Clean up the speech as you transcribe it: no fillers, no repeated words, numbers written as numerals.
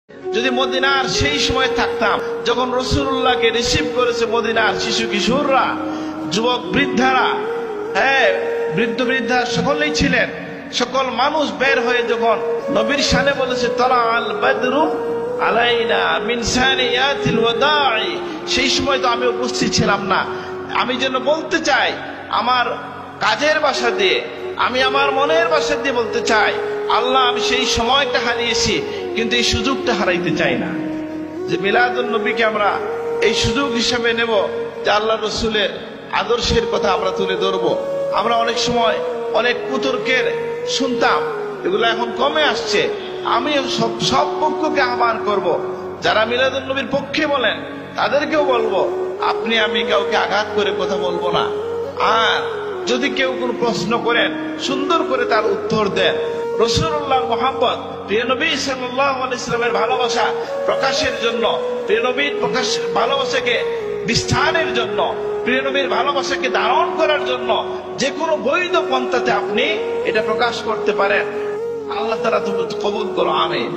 যদি মদিনার সেই সময় থাকতাম যখন রাসূলুল্লাহকে রিসিভ করেছে মদিনার শিশু কিশোররা, যুবক বৃদ্ধারা, বৃদ্ধ বৃদ্ধা সকলেই ছিলেন, সকল মানুষ বের হয়ে যখন নবীর শানে বলেছে তালা আল বদরু আলাইনা মিন সানিয়াতিল ওয়াদাই, সেই সময় তো আমি উপস্থিত ছিলাম না। আমি যেন বলতে চাই আমার কাজের ভাষা দিয়ে, আমি আমার মনের ভাষা দিয়ে বলতে চাই, আল্লাহ আমি সেই সময়টা হারিয়েছি, কিন্তু এই সুযোগটা হারাইতে চাই না। যে মিলাদুন নবীকে আমরা এই সুযোগ হিসাবে নেব, যে আল্লাহ রসুলের আদর্শের কথা আমরা তুলে ধরবো। আমরা অনেক সময় অনেক কুতর্কের শুনতাম, এগুলো এখন কমে আসছে। আমি সব পক্ষকে আহ্বান করব, যারা মিলাদুন নবীর পক্ষে বলেন তাদেরকেও বলবো, আপনি আমি কাউকে আঘাত করে কথা বলবো না। আর যদি কেউ কোনো প্রশ্ন করেন সুন্দর করে তার উত্তর দেন। রাসূলুল্লাহর মুহাব্বত, প্রিয় নবী সাল্লাল্লাহু আলাইহি ওয়াসাল্লামের ভালোবাসা প্রকাশের জন্য, প্রিয় নবীর ভালোবাসাকে বিস্তারের জন্য, প্রিয় নবীর ভালোবাসাকে ধারণ করার জন্য যে কোনো বৈধ পন্থাতে আপনি এটা প্রকাশ করতে পারেন। আল্লাহ তাআলা কবুল করো, আমিন।